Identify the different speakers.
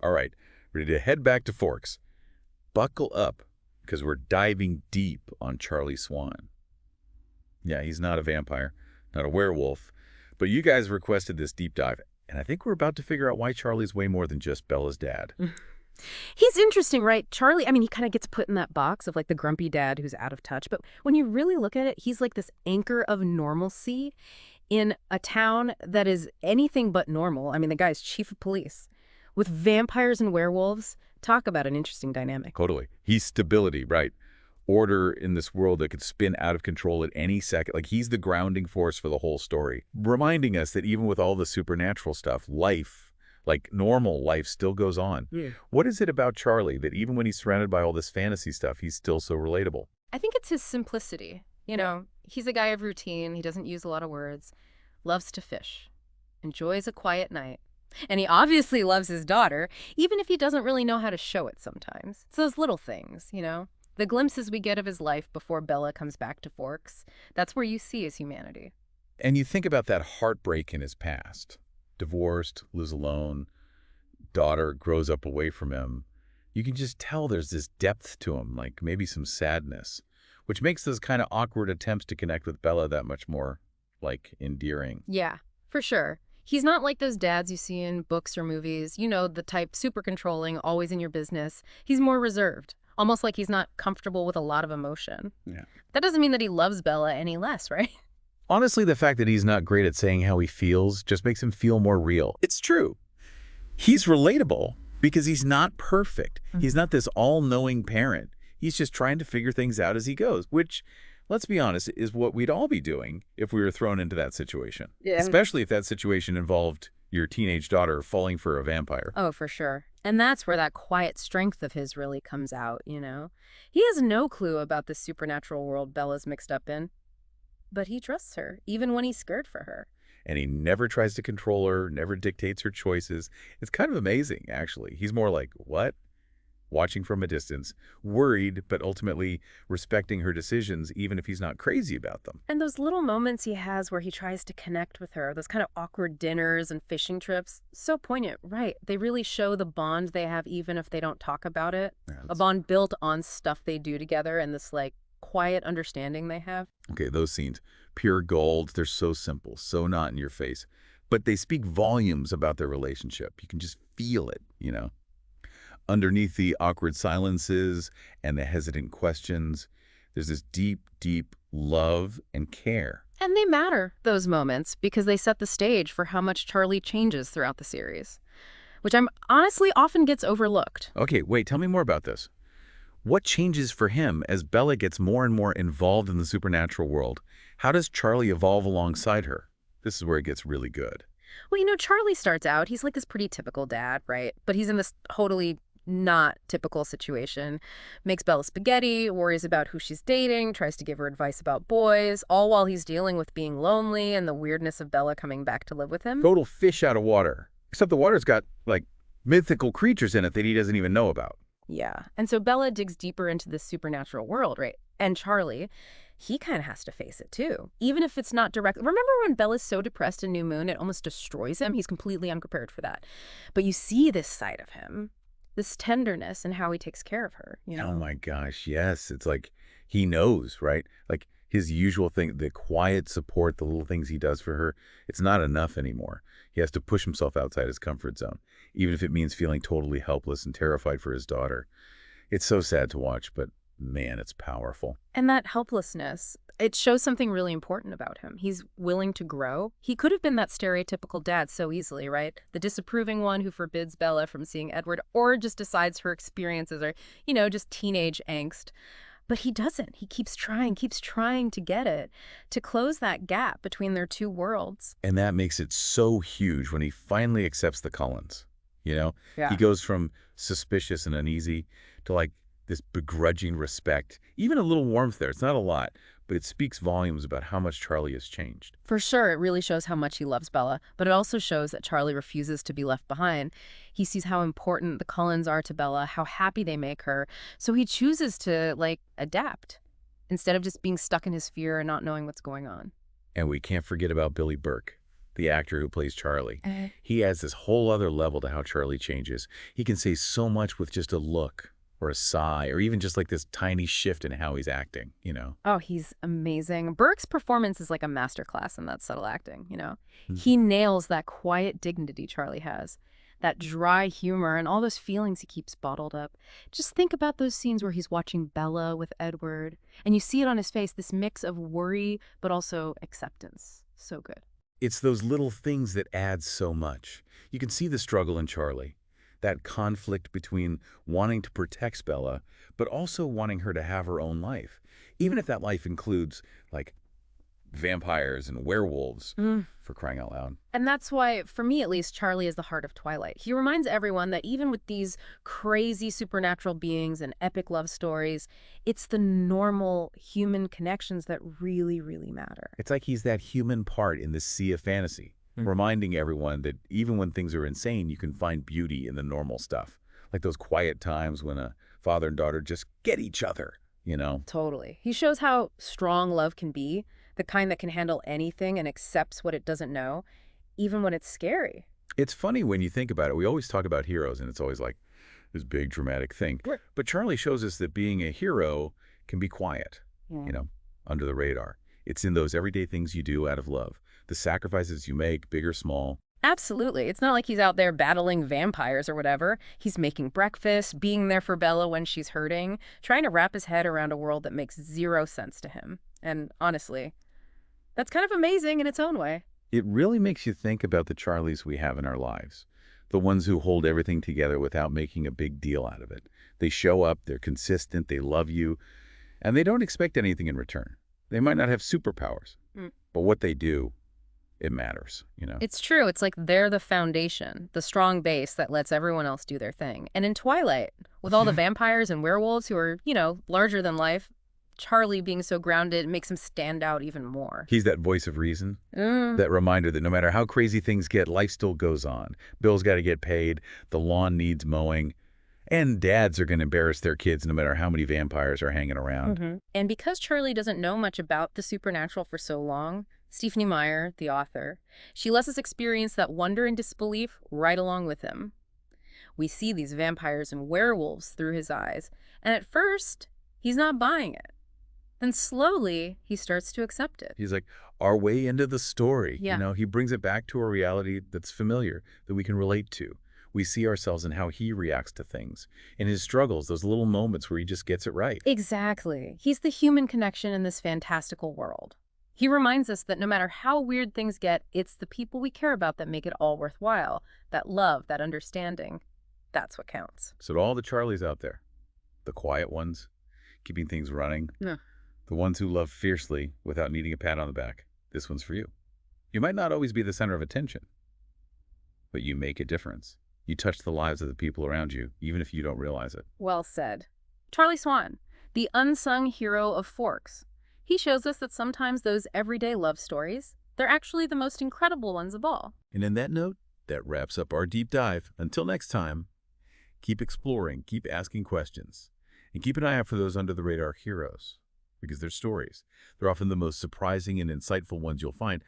Speaker 1: All right, ready to head back to Forks. Buckle up, because we're diving deep on Charlie Swan. Yeah, he's not a vampire, not a werewolf, but you guys requested this deep dive, and I think we're about to figure out why Charlie's way more than just Bella's dad.
Speaker 2: He's interesting, right? Charlie, I mean, he kind of gets put in that box of like the grumpy dad who's out of touch. But when you really look at it, he's like this anchor of normalcy in a town that is anything but normal. I mean, the guy's chief of police. With vampires and werewolves, talk about an interesting dynamic.
Speaker 1: Totally. He's stability, right? Order in this world that could spin out of control at any second. Like, he's the grounding force for the whole story, reminding us that even with all the supernatural stuff, life, like normal life, still goes on.
Speaker 2: Yeah.
Speaker 1: What is it about Charlie that even when he's surrounded by all this fantasy stuff, he's still so relatable?
Speaker 2: I think it's his simplicity. You know, he's a guy of routine. He doesn't use a lot of words, loves to fish, enjoys a quiet night. And he obviously loves his daughter, even if he doesn't really know how to show it sometimes. It's those little things, you know? The glimpses we get of his life before Bella comes back to Forks, that's where you see his humanity.
Speaker 1: And you think about that heartbreak in his past. Divorced, lives alone, daughter grows up away from him. You can just tell there's this depth to him, like maybe some sadness, which makes those kind of awkward attempts to connect with Bella that much more, like, endearing.
Speaker 2: Yeah, for sure. He's not like those dads you see in books or movies, you know, the type super controlling, always in your business. He's more reserved, almost like he's not comfortable with a lot of emotion.
Speaker 1: Yeah.
Speaker 2: That doesn't mean that he loves Bella any less, right?
Speaker 1: Honestly, the fact that he's not great at saying how he feels just makes him feel more real. It's true. He's relatable because he's not perfect. He's not this all-knowing parent. He's just trying to figure things out as he goes, which, let's be honest, is what we'd all be doing if we were thrown into that situation.
Speaker 2: Yeah.
Speaker 1: Especially if that situation involved your teenage daughter falling for a vampire.
Speaker 2: Oh, for sure. And that's where that quiet strength of his really comes out, you know? He has no clue about the supernatural world Bella's mixed up in. But he trusts her, even when he's scared for her.
Speaker 1: And he never tries to control her, never dictates her choices. It's kind of amazing, actually. He's more like, what? Watching from a distance, worried, but ultimately respecting her decisions, even if he's not crazy about them.
Speaker 2: And those little moments he has where he tries to connect with her, those kind of awkward dinners and fishing trips, so poignant, right? They really show the bond they have even if they don't talk about it.
Speaker 1: Yeah,
Speaker 2: A bond built on stuff they do together and this, like, quiet understanding they have.
Speaker 1: Okay, those scenes, pure gold. They're so simple, so not in your face. But they speak volumes about their relationship. You can just feel it, you know? Underneath the awkward silences and the hesitant questions, there's this deep, deep love and care.
Speaker 2: And they matter, those moments, because they set the stage for how much Charlie changes throughout the series, which I'm honestly often gets overlooked.
Speaker 1: Okay, wait, tell me more about this. What changes for him as Bella gets more and more involved in the supernatural world? How does Charlie evolve alongside her? This is where it gets really good.
Speaker 2: Well, you know, Charlie starts out, he's like this pretty typical dad, right? But he's in this totally not typical situation. Makes Bella spaghetti, worries about who she's dating, tries to give her advice about boys, all while he's dealing with being lonely and the weirdness of Bella coming back to live with him.
Speaker 1: Total fish out of water. Except the water's got, like, mythical creatures in it that he doesn't even know about.
Speaker 2: Yeah. And so Bella digs deeper into this supernatural world, right? And Charlie, he kind of has to face it too, even if it's not direct. Remember when Bella's so depressed in New Moon, it almost destroys him? He's completely unprepared for that. But you see this side of him, this tenderness and how he takes care of her, you know?
Speaker 1: Oh my gosh, yes. It's like he knows, right? Like his usual thing, the quiet support, the little things he does for her, it's not enough anymore. He has to push himself outside his comfort zone, even if it means feeling totally helpless and terrified for his daughter. It's so sad to watch, but man, it's powerful.
Speaker 2: And that helplessness, it shows something really important about him. He's willing to grow. He could have been that stereotypical dad so easily, right? The disapproving one who forbids Bella from seeing Edward or just decides her experiences are, you know, just teenage angst. But he doesn't. He keeps trying to get it, to close that gap between their two worlds.
Speaker 1: And that makes it so huge when he finally accepts the Cullens. You know,
Speaker 2: Yeah.
Speaker 1: He goes from suspicious and uneasy to like this begrudging respect, even a little warmth there. It's not a lot, but it speaks volumes about how much Charlie has changed.
Speaker 2: For sure, it really shows how much he loves Bella, but it also shows that Charlie refuses to be left behind. He sees how important the Cullens are to Bella, how happy they make her, so he chooses to, like, adapt instead of just being stuck in his fear and not knowing what's going on.
Speaker 1: And we can't forget about Billy Burke, the actor who plays Charlie.
Speaker 2: Uh,
Speaker 1: He adds this whole other level to how Charlie changes. He can say so much with just a look or a sigh or even just like this tiny shift in how he's acting.
Speaker 2: Oh, he's amazing. Burke's performance is like a masterclass in that subtle acting.
Speaker 1: Mm.
Speaker 2: He nails that quiet dignity Charlie has, that dry humor, and all those feelings he keeps bottled up. Just think about those scenes where he's watching Bella with Edward, and you see it on his face, this mix of worry but also acceptance. So good.
Speaker 1: It's those little things that add so much. You can see the struggle in Charlie, that conflict between wanting to protect Bella, but also wanting her to have her own life, even if that life includes, like, vampires and werewolves, for crying out loud.
Speaker 2: And that's why, for me at least, Charlie is the heart of Twilight. He reminds everyone that even with these crazy supernatural beings and epic love stories, it's the normal human connections that really, really matter.
Speaker 1: It's like he's that human part in this sea of fantasy, reminding everyone that even when things are insane, you can find beauty in the normal stuff. Like those quiet times when a father and daughter just get each other.
Speaker 2: Totally. He shows how strong love can be, the kind that can handle anything and accepts what it doesn't know, even when it's scary.
Speaker 1: It's funny when you think about it. We always talk about heroes, and it's always like this big dramatic thing.
Speaker 2: Right.
Speaker 1: But Charlie shows us that being a hero can be quiet,
Speaker 2: Yeah.
Speaker 1: under the radar. It's in those everyday things you do out of love, the sacrifices you make, big or small.
Speaker 2: Absolutely. It's not like he's out there battling vampires or whatever. He's making breakfast, being there for Bella when she's hurting, trying to wrap his head around a world that makes zero sense to him. And honestly, that's kind of amazing in its own way.
Speaker 1: It really makes you think about the Charlies we have in our lives, the ones who hold everything together without making a big deal out of it. They show up, they're consistent, they love you, and they don't expect anything in return. They might not have superpowers, but what they do, it matters.
Speaker 2: It's true. It's like they're the foundation, the strong base that lets everyone else do their thing. And in Twilight, with all the vampires and werewolves who are, larger than life, Charlie being so grounded makes him stand out even more.
Speaker 1: He's that voice of reason, that reminder that no matter how crazy things get, life still goes on. Bills got to get paid, the lawn needs mowing, and dads are going to embarrass their kids no matter how many vampires are hanging around.
Speaker 2: And because Charlie doesn't know much about the supernatural for so long, Stephanie Meyer, the author, she lets us experience that wonder and disbelief right along with him. We see these vampires and werewolves through his eyes, and at first, he's not buying it. Then slowly, he starts to accept it.
Speaker 1: He's like, our way into the story.
Speaker 2: Yeah.
Speaker 1: He brings it back to a reality that's familiar, that we can relate to. We see ourselves in how he reacts to things, in his struggles, those little moments where he just gets it right.
Speaker 2: Exactly. He's the human connection in this fantastical world. He reminds us that no matter how weird things get, it's the people we care about that make it all worthwhile. That love, that understanding, that's what counts.
Speaker 1: So to all the Charlies out there, the quiet ones, keeping things running, the ones who love fiercely without needing a pat on the back, this one's for you. You might not always be the center of attention, but you make a difference. You touch the lives of the people around you, even if you don't realize it.
Speaker 2: Well said. Charlie Swan, the unsung hero of Forks. He shows us that sometimes those everyday love stories, they're actually the most incredible ones of all.
Speaker 1: And in that note, that wraps up our deep dive. Until next time, keep exploring, keep asking questions, and keep an eye out for those under-the-radar heroes, because their stories, they're often the most surprising and insightful ones you'll find.